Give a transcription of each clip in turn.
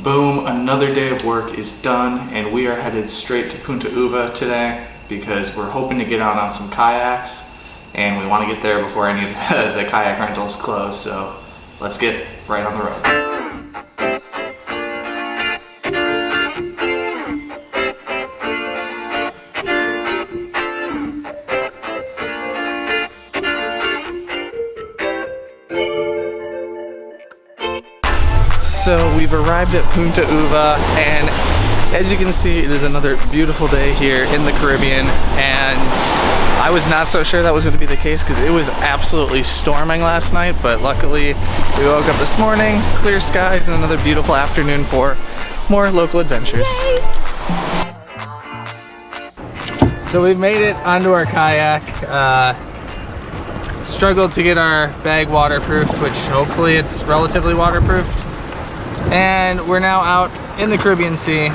Boom, another day of work is done and we are headed straight to Punta Uva today because we're hoping to get out on some kayaks and we want to get there before any of the kayak rentals close, so let's get right on the road. So we've arrived at Punta Uva, and as you can see, it is another beautiful day here in the Caribbean, and I was not so sure that was going to be the case because it was absolutely storming last night, but luckily we woke up this morning, clear skies, and another beautiful afternoon for more local adventures. Yay! So we've made it onto our kayak. Struggled to get our bag waterproofed, which hopefully it's relatively waterproofed. And we're now out in the Caribbean Sea.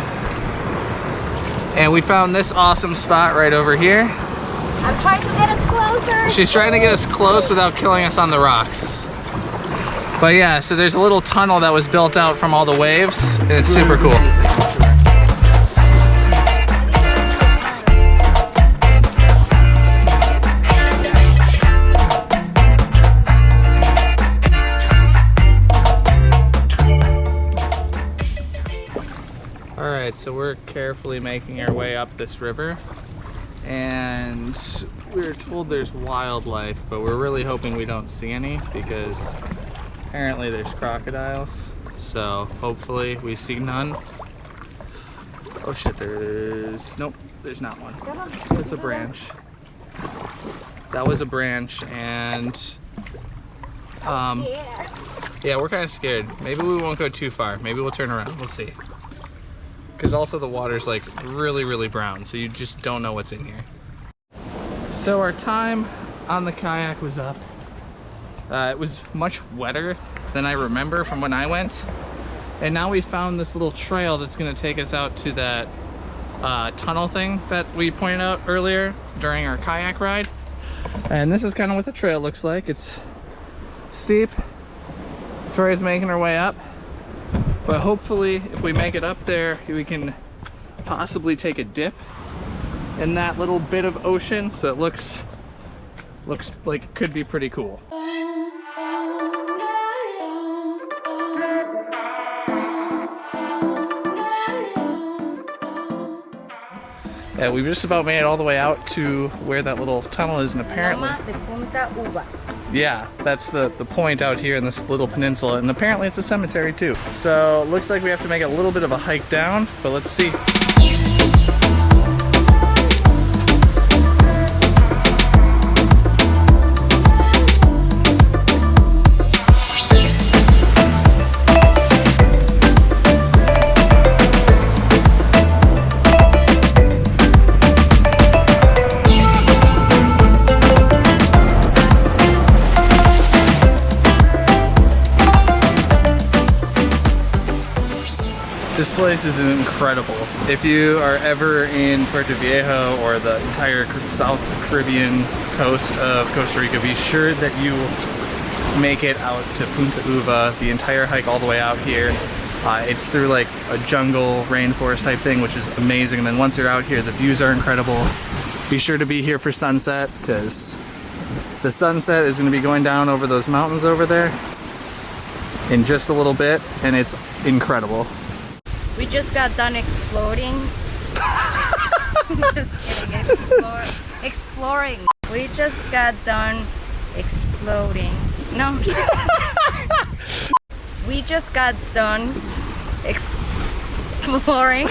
And we found this awesome spot right over here. I'm trying to get us closer. She's trying to get us close without killing us on the rocks. But yeah, so there's a little tunnel that was built out from all the waves, and it's super cool. So we're carefully making our way up this river, and we're told there's wildlife, but we're really hoping we don't see any because apparently there's crocodiles, so hopefully we see none. Oh shit, nope, there's not one. It's a branch. That was a branch, and yeah, we're kind of scared. Maybe we won't go too far. Maybe we'll turn around, we'll see. Because also the water's like really brown, so you just don't know what's in here. So our time on the kayak was up. It was much wetter than I remember from when I went. And now we found this little trail that's gonna take us out to that tunnel thing that we pointed out earlier during our kayak ride. And this is kind of what the trail looks like. It's steep. Victoria's making her way up. But hopefully, if we make it up there, we can possibly take a dip in that little bit of ocean, so it looks like it could be pretty cool. Yeah, we've just about made it all the way out to where that little tunnel is, and apparently... Punta Uva. Yeah, that's the point out here in this little peninsula, and apparently it's a cemetery too. So it looks like we have to make a little bit of a hike down, but let's see. This place is incredible. If you are ever in Puerto Viejo or the entire South Caribbean coast of Costa Rica, be sure that you make it out to Punta Uva, the entire hike all the way out here. It's through like a jungle, rainforest type thing, which is amazing. And then once you're out here, the views are incredible. Be sure to be here for sunset, because the sunset is going to be going down over those mountains over there in just a little bit, and it's incredible. We just got done exploding. Just kidding. Exploring. We just got done exploding. No. We just got done exploring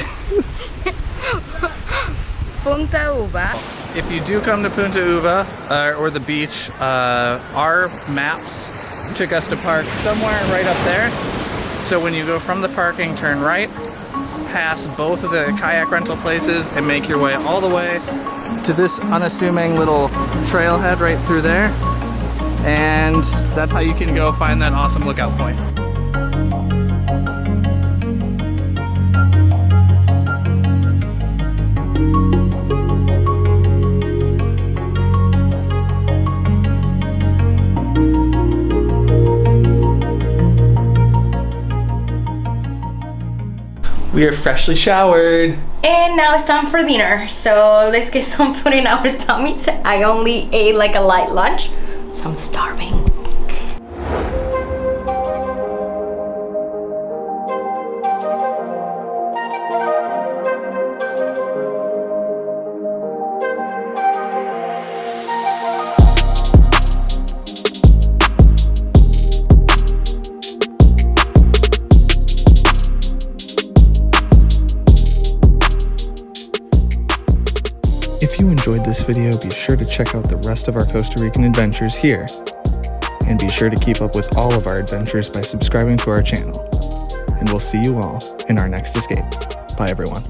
Punta Uva. If you do come to Punta Uva or the beach, our maps took us to park somewhere right up there. So when you go from the parking, turn right, pass both of the kayak rental places, and make your way all the way to this unassuming little trailhead right through there. And that's how you can go find that awesome lookout point. We are freshly showered. And now it's time for dinner. So let's get some food in our tummies. I only ate like a light lunch, so I'm starving. If you enjoyed this video, be sure to check out the rest of our Costa Rican adventures here. And be sure to keep up with all of our adventures by subscribing to our channel. And we'll see you all in our next escape. Bye everyone.